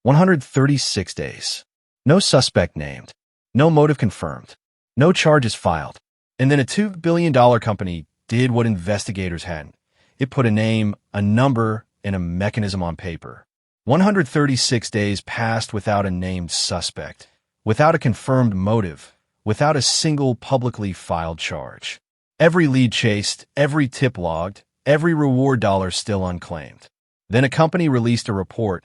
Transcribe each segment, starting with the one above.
136 days. No suspect named. No motive confirmed. No charges filed. And then a $2 billion company did what investigators hadn't. It put a name, a number, and a mechanism on paper. 136 days passed without a named suspect, without a confirmed motive, without a single publicly filed charge. Every lead chased, every tip logged, every reward dollar still unclaimed. Then a company released a report.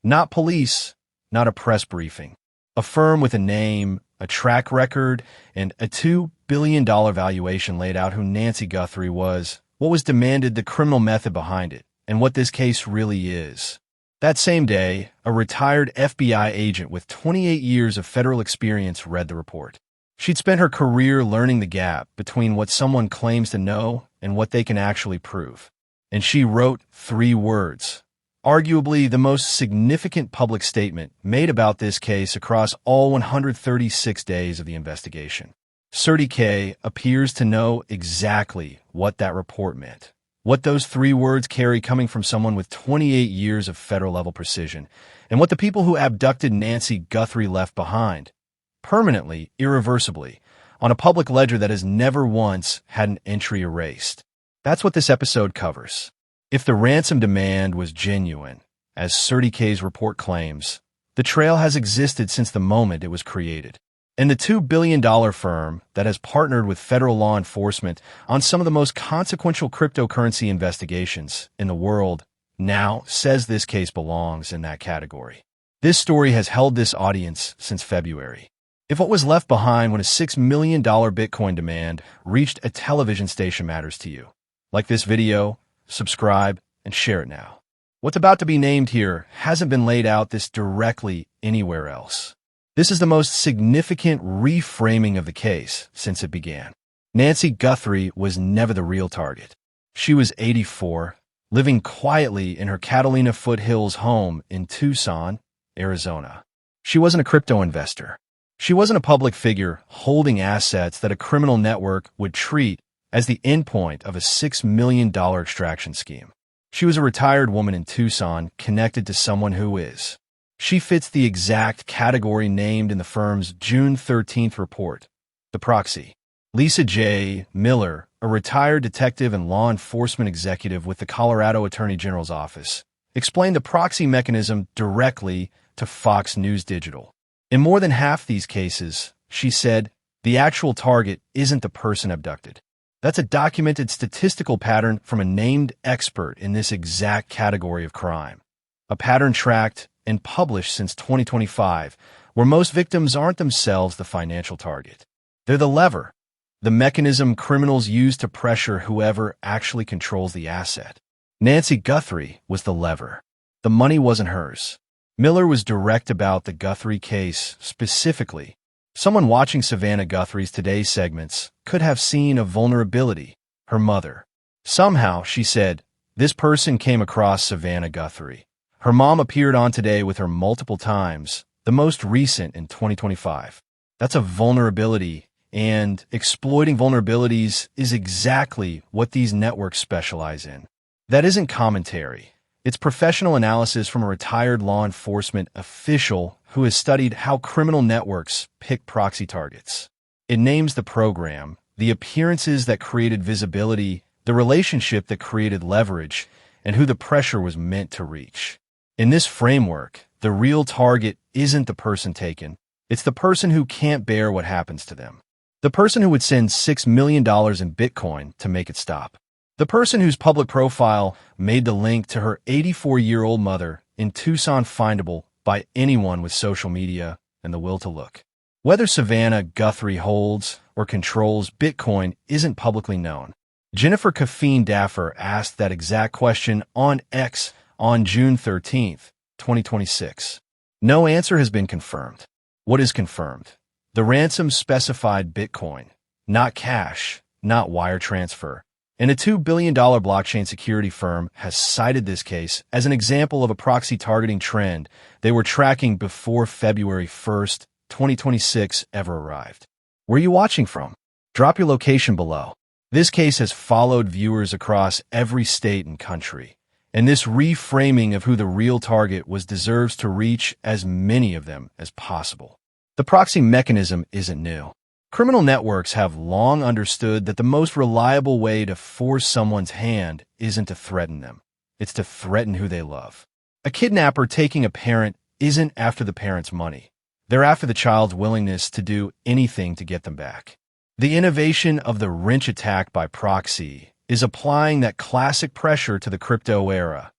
Not police, not a press briefing. A firm with a name, a track record, and a $2 billion valuation laid out who Nancy Guthrie was, what was demanded, the criminal method behind it, and what this case really is. That same day, a retired FBI agent with 28 years of federal experience read the report. She'd spent her career learning the gap between what someone claims to know and what they can actually prove. And she wrote 3 words. Arguably the most significant public statement made about this case across all 136 days of the investigation. CertiK appears to know exactly what that report meant, what those 3 words carry coming from someone with 28 years of federal-level precision, and what the people who abducted Nancy Guthrie left behind, permanently, irreversibly, on a public ledger that has never once had an entry erased. That's what this episode covers. If the ransom demand was genuine, as CertiK's report claims, the trail has existed since the moment it was created. And the $2 billion firm that has partnered with federal law enforcement on some of the most consequential cryptocurrency investigations in the world now says this case belongs in that category. This story has held this audience since February. If what was left behind when a $6 million Bitcoin demand reached a television station matters to you, like this video, subscribe, and share it now. What's about to be named here hasn't been laid out this directly anywhere else. This is the most significant reframing of the case since it began. Nancy Guthrie was never the real target. She was 84, living quietly in her Catalina foothills home in Tucson, Arizona. She wasn't a crypto investor. She wasn't a public figure holding assets that a criminal network would treat as the endpoint of a $6 million extraction scheme. She was a retired woman in Tucson connected to someone who is. She fits the exact category named in the firm's June 13th report, the proxy. Lisa J. Miller, a retired detective and law enforcement executive with the Colorado Attorney General's office, explained the proxy mechanism directly to Fox News Digital. In more than half these cases, she said, the actual target isn't the person abducted. That's a documented statistical pattern from a named expert in this exact category of crime. A pattern tracked and published since 2025, where most victims aren't themselves the financial target. They're the lever, the mechanism criminals use to pressure whoever actually controls the asset. Nancy Guthrie was the lever. The money wasn't hers. Miller was direct about the Guthrie case specifically. Someone watching Savannah Guthrie's Today segments could have seen a vulnerability, her mother. Somehow, she said, this person came across Savannah Guthrie. Her mom appeared on Today with her multiple times, the most recent in 2025. That's a vulnerability, and exploiting vulnerabilities is exactly what these networks specialize in. That isn't commentary. It's professional analysis from a retired law enforcement official who has studied how criminal networks pick proxy targets. It names the program, the appearances that created visibility, the relationship that created leverage, and who the pressure was meant to reach. In this framework, the real target isn't the person taken. It's the person who can't bear what happens to them. The person who would send $6 million in Bitcoin to make it stop. The person whose public profile made the link to her 84-year-old mother in Tucson findable by anyone with social media and the will to look. Whether Savannah Guthrie holds or controls Bitcoin isn't publicly known. Jennifer Caffeine Daffer asked that exact question on X on June 13th, 2026. No answer has been confirmed. What is confirmed? The ransom specified Bitcoin, not cash, not wire transfer. And a $2 billion blockchain security firm has cited this case as an example of a proxy targeting trend they were tracking before February 1st, 2026 ever arrived. Where are you watching from? Drop your location below. This case has followed viewers across every state and country. And this reframing of who the real target was deserves to reach as many of them as possible. The proxy mechanism isn't new. Criminal networks have long understood that the most reliable way to force someone's hand isn't to threaten them. It's to threaten who they love. A kidnapper taking a parent isn't after the parent's money. They're after the child's willingness to do anything to get them back. The innovation of the wrench attack by proxy is applying that classic pressure to the crypto era,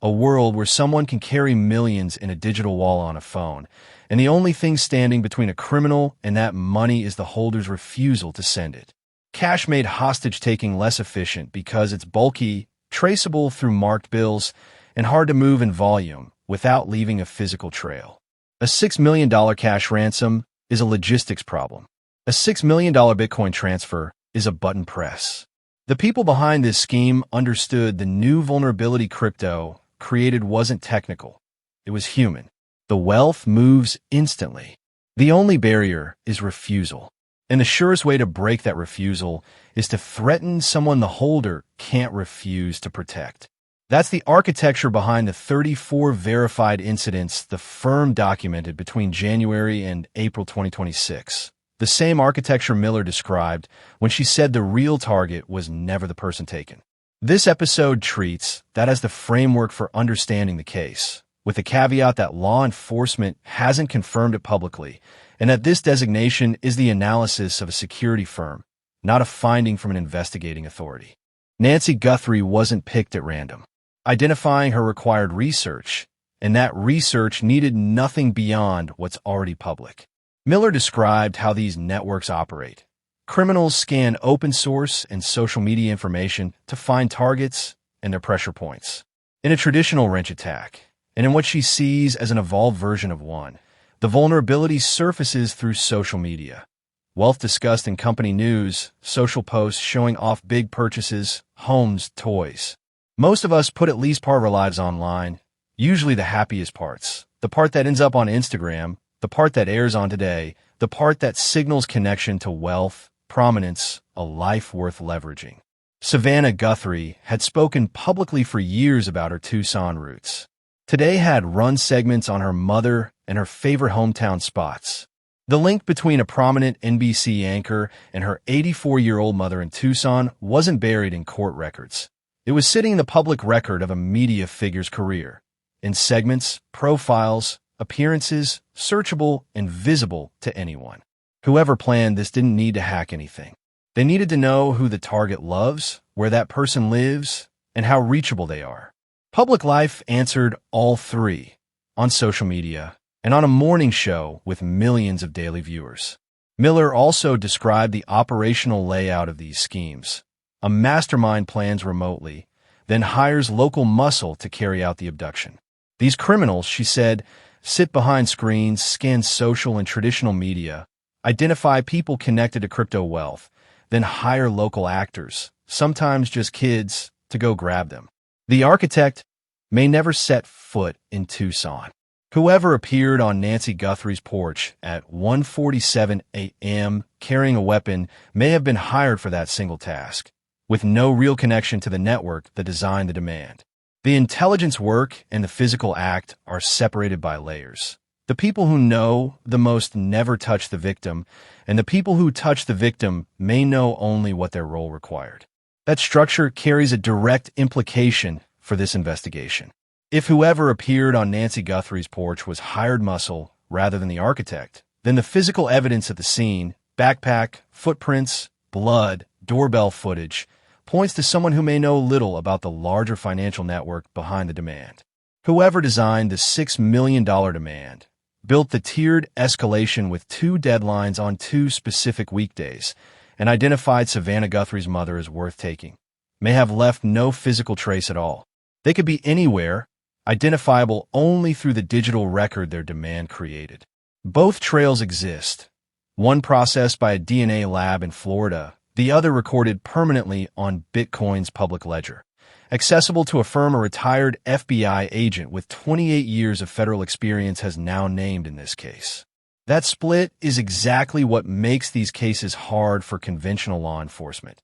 a world where someone can carry millions in a digital wallet on a phone, and the only thing standing between a criminal and that money is the holder's refusal to send it. Cash made hostage-taking less efficient because it's bulky, traceable through marked bills, and hard to move in volume without leaving a physical trail. A $6 million cash ransom is a logistics problem. A $6 million Bitcoin transfer is a button press. The people behind this scheme understood the new vulnerability crypto created wasn't technical. It was human. The wealth moves instantly. The only barrier is refusal. And the surest way to break that refusal is to threaten someone the holder can't refuse to protect. That's the architecture behind the 34 verified incidents the firm documented between January and April 2026. The same architecture Miller described when she said the real target was never the person taken. This episode treats that as the framework for understanding the case, with the caveat that law enforcement hasn't confirmed it publicly, and that this designation is the analysis of a security firm, not a finding from an investigating authority. Nancy Guthrie wasn't picked at random. Identifying her required research, and that research needed nothing beyond what's already public. Miller described how these networks operate. Criminals scan open source and social media information to find targets and their pressure points. In a traditional wrench attack, and in what she sees as an evolved version of one, the vulnerability surfaces through social media. Wealth discussed in company news, social posts showing off big purchases, homes, toys. Most of us put at least part of our lives online, usually the happiest parts, the part that ends up on Instagram, the part that airs on Today, the part that signals connection to wealth, prominence, a life worth leveraging. Savannah Guthrie had spoken publicly for years about her Tucson roots. Today had run segments on her mother and her favorite hometown spots. The link between a prominent NBC anchor and her 84-year-old mother in Tucson wasn't buried in court records. It was sitting in the public record of a media figure's career, in segments, profiles, appearances, searchable and visible to anyone. Whoever planned this didn't need to hack anything. They needed to know who the target loves, where that person lives, and how reachable they are. Public life answered all three, on social media and on a morning show with millions of daily viewers. Miller also described the operational layout of these schemes. A mastermind plans remotely, then hires local muscle to carry out the abduction. These criminals, she said, sit behind screens, scan social and traditional media, identify people connected to crypto wealth, then hire local actors, sometimes just kids, to go grab them. The architect may never set foot in Tucson. Whoever appeared on Nancy Guthrie's porch at 1:47 a.m. carrying a weapon may have been hired for that single task, with no real connection to the network that designed the demand. The intelligence work and the physical act are separated by layers. The people who know the most never touch the victim, and the people who touch the victim may know only what their role required. That structure carries a direct implication for this investigation. If whoever appeared on Nancy Guthrie's porch was hired muscle rather than the architect, then the physical evidence at the scene, backpack, footprints, blood, doorbell footage, points to someone who may know little about the larger financial network behind the demand. Whoever designed the $6 million demand built the tiered escalation with 2 deadlines on 2 specific weekdays and identified Savannah Guthrie's mother as worth taking, may have left no physical trace at all. They could be anywhere, identifiable only through the digital record their demand created. Both trails exist, one processed by a DNA lab in Florida, the other recorded permanently on Bitcoin's public ledger, accessible to a firm a retired FBI agent with 28 years of federal experience has now named in this case. That split is exactly what makes these cases hard for conventional law enforcement.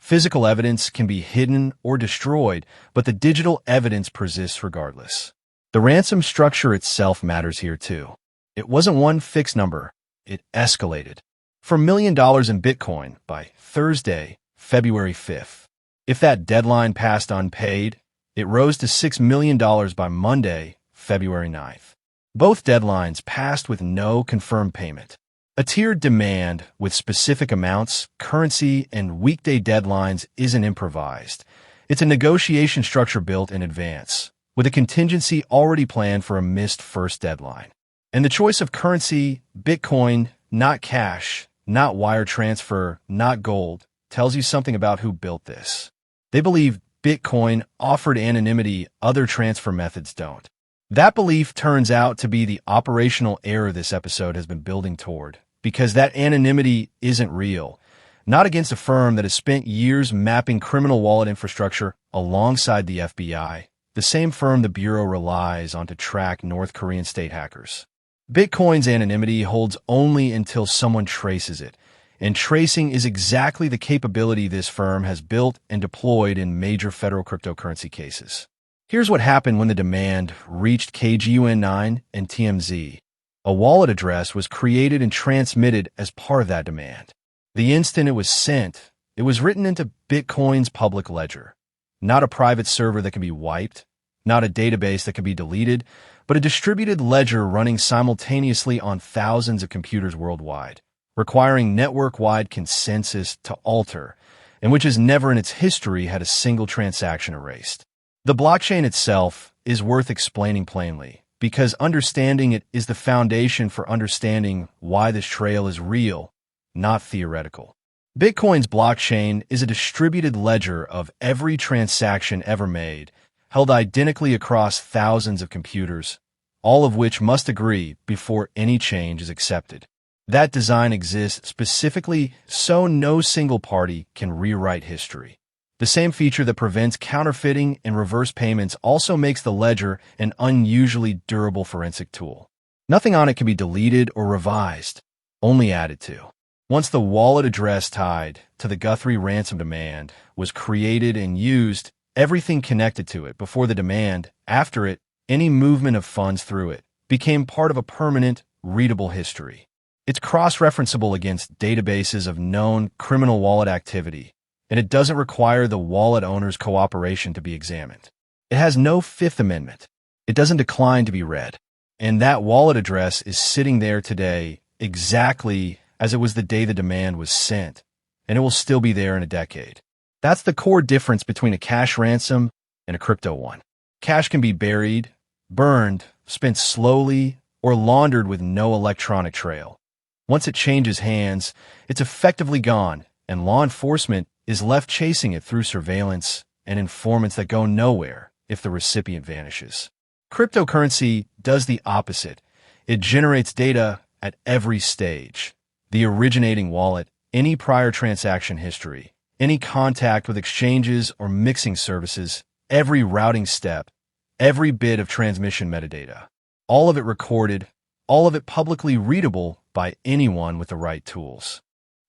Physical evidence can be hidden or destroyed, but the digital evidence persists regardless. The ransom structure itself matters here too. It wasn't one fixed number. It escalated. For $1 million in Bitcoin by Thursday, February 5th. If that deadline passed unpaid, it rose to $6 million by Monday, February 9th. Both deadlines passed with no confirmed payment. A tiered demand with specific amounts, currency, and weekday deadlines isn't improvised. It's a negotiation structure built in advance, with a contingency already planned for a missed first deadline. And the choice of currency, Bitcoin, not cash, not wire transfer, not gold, tells you something about who built this. They believe Bitcoin offered anonymity other transfer methods don't. That belief turns out to be the operational error this episode has been building toward, because that anonymity isn't real, not against a firm that has spent years mapping criminal wallet infrastructure alongside the FBI, the same firm the Bureau relies on to track North Korean state hackers. Bitcoin's anonymity holds only until someone traces it, and tracing is exactly the capability this firm has built and deployed in major federal cryptocurrency cases. Here's what happened when the demand reached KGUN9 and TMZ. A wallet address was created and transmitted as part of that demand. The instant it was sent, it was written into Bitcoin's public ledger. Not a private server that can be wiped, not a database that can be deleted, but a distributed ledger running simultaneously on thousands of computers worldwide, requiring network-wide consensus to alter, and which has never in its history had a single transaction erased. The blockchain itself is worth explaining plainly, because understanding it is the foundation for understanding why this trail is real, not theoretical. Bitcoin's blockchain is a distributed ledger of every transaction ever made, held identically across thousands of computers, all of which must agree before any change is accepted. That design exists specifically so no single party can rewrite history. The same feature that prevents counterfeiting and reverse payments also makes the ledger an unusually durable forensic tool. Nothing on it can be deleted or revised, only added to. Once the wallet address tied to the Guthrie ransom demand was created and used, everything connected to it before the demand, after it, any movement of funds through it, became part of a permanent, readable history. It's cross-referenceable against databases of known criminal wallet activity, and it doesn't require the wallet owner's cooperation to be examined. It has no Fifth Amendment. It doesn't decline to be read. And that wallet address is sitting there today exactly as it was the day the demand was sent, and it will still be there in a decade. That's the core difference between a cash ransom and a crypto one. Cash can be buried, burned, spent slowly, or laundered with no electronic trail. Once it changes hands, it's effectively gone, and law enforcement is left chasing it through surveillance and informants that go nowhere if the recipient vanishes. Cryptocurrency does the opposite. It generates data at every stage. The originating wallet, any prior transaction history, any contact with exchanges or mixing services, every routing step, every bit of transmission metadata. All of it recorded, all of it publicly readable by anyone with the right tools.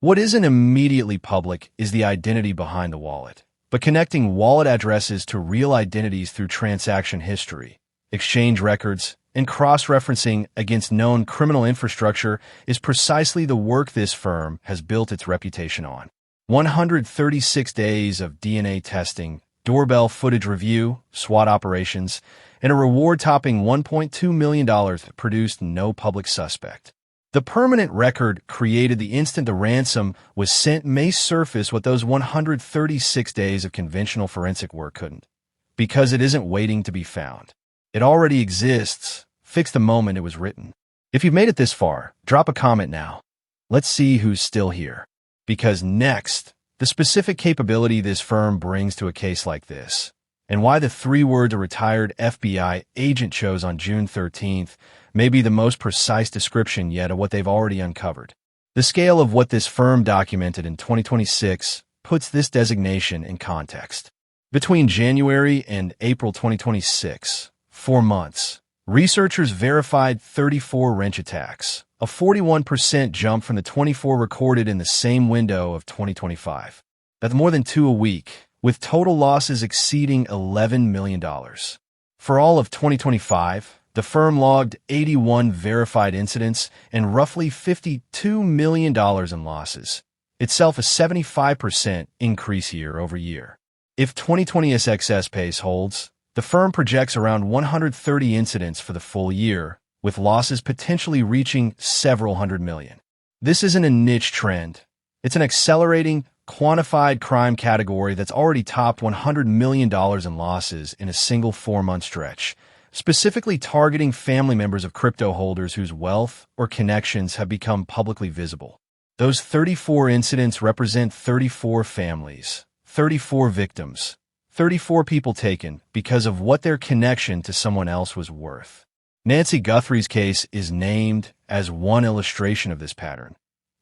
What isn't immediately public is the identity behind the wallet, but connecting wallet addresses to real identities through transaction history, exchange records, and cross-referencing against known criminal infrastructure is precisely the work this firm has built its reputation on. 136 days of DNA testing, doorbell footage review, SWAT operations, and a reward-topping $1.2 million produced no public suspect. The permanent record created the instant the ransom was sent may surface what those 136 days of conventional forensic work couldn't, because it isn't waiting to be found. It already exists, fixed the moment it was written. If you've made it this far, drop a comment now. Let's see who's still here. Because next, the specific capability this firm brings to a case like this, and why the 3 words a retired FBI agent chose on June 13th may be the most precise description yet of what they've already uncovered. The scale of what this firm documented in 2026 puts this designation in context. Between January and April 2026, 4 months, researchers verified 34 wrench attacks, a 41% jump from the 24 recorded in the same window of 2025. That's more than 2 a week, with total losses exceeding $11 million. For all of 2025, the firm logged 81 verified incidents and roughly $52 million in losses, itself a 75% increase year over year. If 2020 SXS pace holds, the firm projects around 130 incidents for the full year, with losses potentially reaching several hundred million. This isn't a niche trend. It's an accelerating, quantified crime category that's already topped $100 million in losses in a single 4-month stretch, specifically targeting family members of crypto holders whose wealth or connections have become publicly visible. Those 34 incidents represent 34 families, 34 victims, 34 people taken because of what their connection to someone else was worth. Nancy Guthrie's case is named as one illustration of this pattern,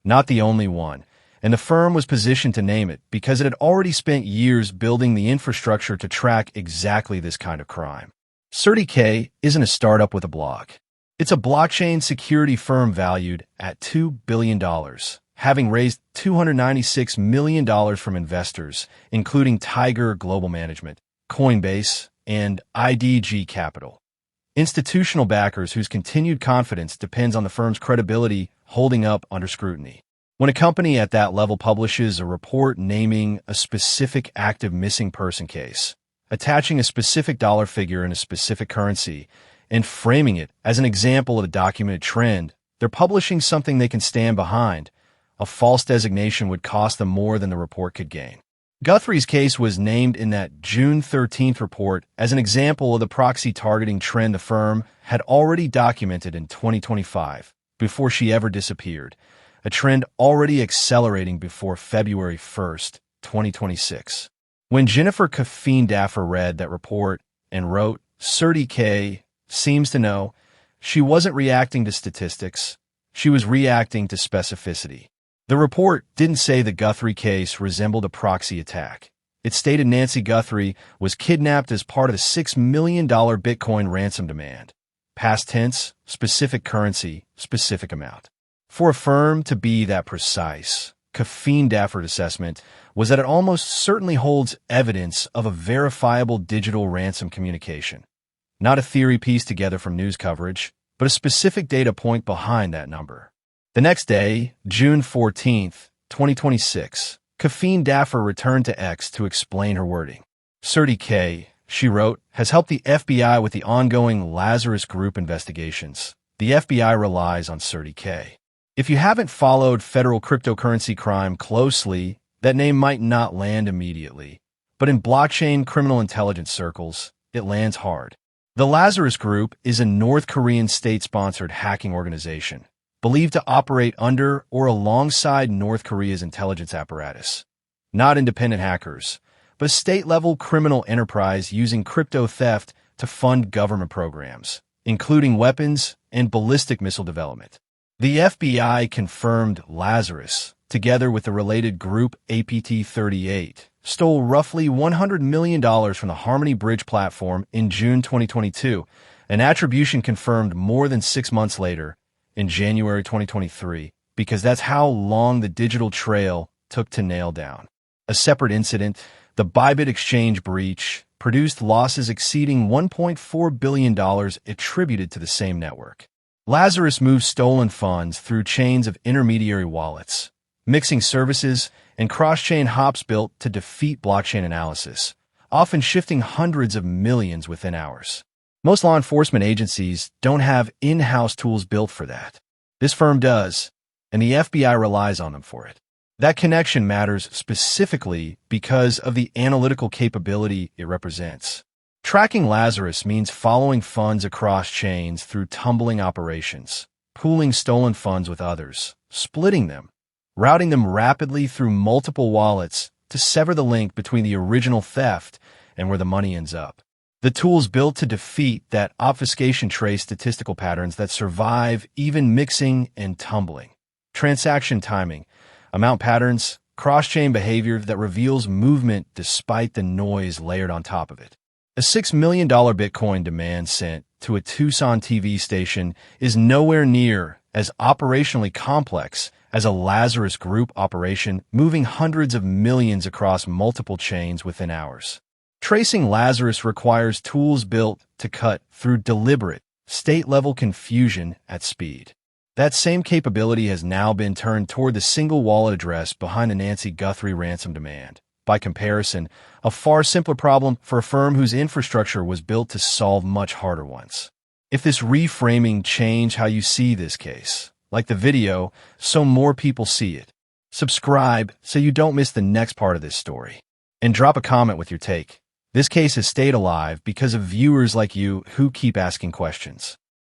not the only one, and the firm was positioned to name it because it had already spent years building the infrastructure to track exactly this kind of crime. CertiK isn't a startup with a blog. It's a blockchain security firm valued at $2 billion, having raised $296 million from investors, including Tiger Global Management, Coinbase, and IDG Capital. Institutional backers whose continued confidence depends on the firm's credibility holding up under scrutiny. When a company at that level publishes a report naming a specific active missing person case, attaching a specific dollar figure in a specific currency, and framing it as an example of a documented trend, they're publishing something they can stand behind. A false designation would cost them more than the report could gain. Guthrie's case was named in that June 13th report as an example of the proxy targeting trend the firm had already documented in 2025, before she ever disappeared, a trend already accelerating before February 1st, 2026. When Jennifer Caffeine-Daffer read that report and wrote, "CertiK seems to know," she wasn't reacting to statistics. She was reacting to specificity. The report didn't say the Guthrie case resembled a proxy attack. It stated Nancy Guthrie was kidnapped as part of the $6 million Bitcoin ransom demand. Past tense, specific currency, specific amount. For a firm to be that precise, Caffeine-Daffer's assessment was that it almost certainly holds evidence of a verifiable digital ransom communication. Not a theory pieced together from news coverage, but a specific data point behind that number. The next day, June 14th, 2026, Caffeine-Daffer returned to X to explain her wording. CertiK, she wrote, has helped the FBI with the ongoing Lazarus Group investigations. The FBI relies on CertiK. If you haven't followed federal cryptocurrency crime closely, that name might not land immediately. But in blockchain criminal intelligence circles, it lands hard. The Lazarus Group is a North Korean state-sponsored hacking organization, believed to operate under or alongside North Korea's intelligence apparatus. Not independent hackers, but a state-level criminal enterprise using crypto theft to fund government programs, including weapons and ballistic missile development. The FBI confirmed Lazarus, together with the related group APT-38, stole roughly $100 million from the Harmony Bridge platform in June 2022, an attribution confirmed more than 6 months later, in January 2023, because that's how long the digital trail took to nail down. A separate incident, the Bybit exchange breach, produced losses exceeding $1.4 billion attributed to the same network. Lazarus moved stolen funds through chains of intermediary wallets, mixing services and cross-chain hops built to defeat blockchain analysis, often shifting hundreds of millions within hours. Most law enforcement agencies don't have in-house tools built for that. This firm does, and the FBI relies on them for it. That connection matters specifically because of the analytical capability it represents. Tracking Lazarus means following funds across chains through tumbling operations, pooling stolen funds with others, splitting them, routing them rapidly through multiple wallets to sever the link between the original theft and where the money ends up. The tools built to defeat that obfuscation trace statistical patterns that survive even mixing and tumbling. Transaction timing, amount patterns, cross-chain behavior that reveals movement despite the noise layered on top of it. A $6 million Bitcoin demand sent to a Tucson TV station is nowhere near as operationally complex as a Lazarus Group operation, moving hundreds of millions across multiple chains within hours. Tracing Lazarus requires tools built to cut through deliberate, state-level confusion at speed. That same capability has now been turned toward the single wallet address behind the Nancy Guthrie ransom demand. By comparison, a far simpler problem for a firm whose infrastructure was built to solve much harder ones. If this reframing changed how you see this case, like the video, so more people see it. Subscribe so you don't miss the next part of this story. And drop a comment with your take. This case has stayed alive because of viewers like you who keep asking questions.